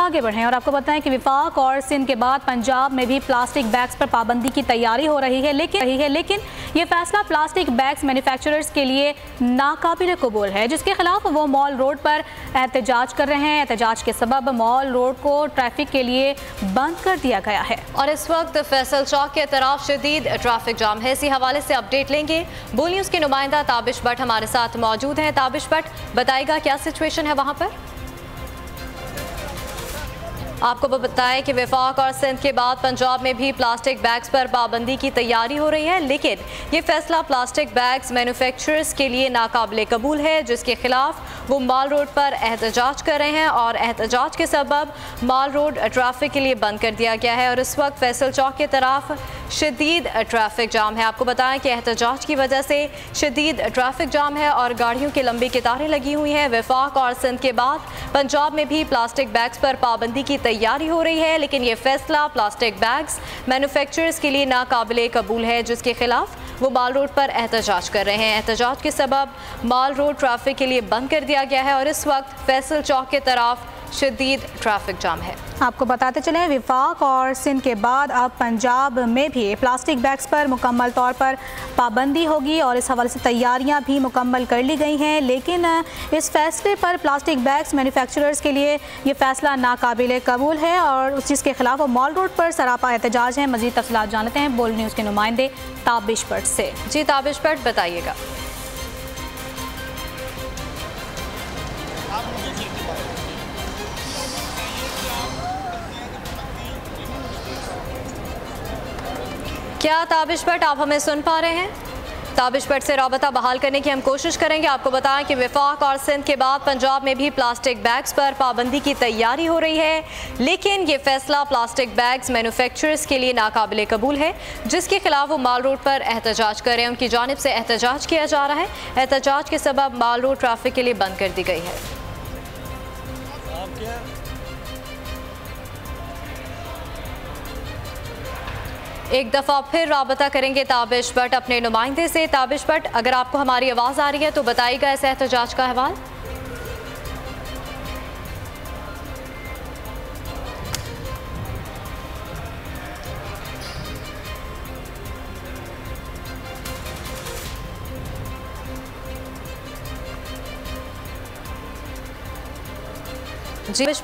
आगे बढ़ें और आपको बताएं कि विफाक और सिंध के बाद पंजाब में भी प्लास्टिक बैग्स पर पाबंदी की तैयारी हो रही है, लेकिन ये फैसला प्लास्टिक बैग्स मैन्युफैक्चरर्स के लिए नाकाबिल कबूल है, जिसके खिलाफ वो मॉल रोड पर एहतजाज कर रहे हैं। एहतजाज के सबब मॉल रोड को ट्रैफिक के लिए बंद कर दिया गया है और इस वक्त फैसल चौक के तरफ शदीद ट्रैफिक जाम है। इसी हवाले से अपडेट लेंगे। बोल न्यूज़ के नुमाइंदा ताबिश भट्ट हमारे साथ मौजूद हैं। ताबिश भट्ट, बताइएगा क्या सिचुएशन है वहाँ पर? आपको बताएं कि विफाक और सिंध के बाद पंजाब में भी प्लास्टिक बैग्स पर पाबंदी की तैयारी हो रही है, लेकिन ये फैसला प्लास्टिक बैग्स मैन्युफैक्चरर्स के लिए नाकाबिले कबूल है, जिसके खिलाफ वो माल रोड पर एहतजाज कर रहे हैं और एहतजाज के सबब माल रोड ट्रैफिक के लिए बंद कर दिया गया है और इस वक्त फैसल चौक की तरफ शदीद ट्रैफिक जाम है। आपको बताएं कि एहतजाज की वजह से शदीद ट्रैफिक जाम है और गाड़ियों की लंबी कतारें लगी हुई हैं। विफाक और सिंध के बाद पंजाब में भी प्लास्टिक बैग्स पर पाबंदी की तैयारी हो रही है, लेकिन ये फैसला प्लास्टिक बैग्स मैन्युफैक्चरर्स के लिए नाकाबिले कबूल है, जिसके खिलाफ वो माल रोड पर एहतजाज कर रहे हैं। एहतजाज के सबब माल रोड ट्रैफिक के लिए बंद कर दिया गया है और इस वक्त फैसल चौक की तरफ शदीद ट्रैफिक जाम है। आपको बताते चलें, विफाक और सिंध के बाद अब पंजाब में भी प्लास्टिक बैग्स पर मुकम्मल तौर पर पाबंदी होगी और इस हवाले से तैयारियां भी मुकम्मल कर ली गई हैं, लेकिन इस फैसले पर प्लास्टिक बैग्स मैन्युफैक्चरर्स के लिए ये फैसला नाकाबिले कबूल है और उस चीज़ के खिलाफ वो मॉल रोड पर सरापा एहतजाज है। मज़ीद तफसीलात जानते हैं बोल न्यूज़ के नुमाइंदे ताबिश भट्ट से। जी ताबिश भट्ट, बताइएगा। क्या ताबिश भट्ट आप हमें सुन पा रहे हैं? ताबिश भट्ट से राबता बहाल करने की हम कोशिश करेंगे। आपको बताएं कि विफाक और सिंध के बाद पंजाब में भी प्लास्टिक बैग्स पर पाबंदी की तैयारी हो रही है, लेकिन ये फैसला प्लास्टिक बैग्स मैन्युफैक्चरर्स के लिए नाकाबिले कबूल है, जिसके खिलाफ वो माल रोड पर एहतजाज कर रहे हैं। उनकी जानिब से एहतजाज किया जा रहा है। एहतजाज के सबब माल रोड ट्रैफिक के लिए बंद कर दी गई है। एक दफ़ा फिर राबता करेंगे ताबिश भट्ट अपने नुमाइंदे से। ताबिश भट्ट, अगर आपको हमारी आवाज़ आ रही है तो बताइएगा इस एहतजाज का अहवाल। जी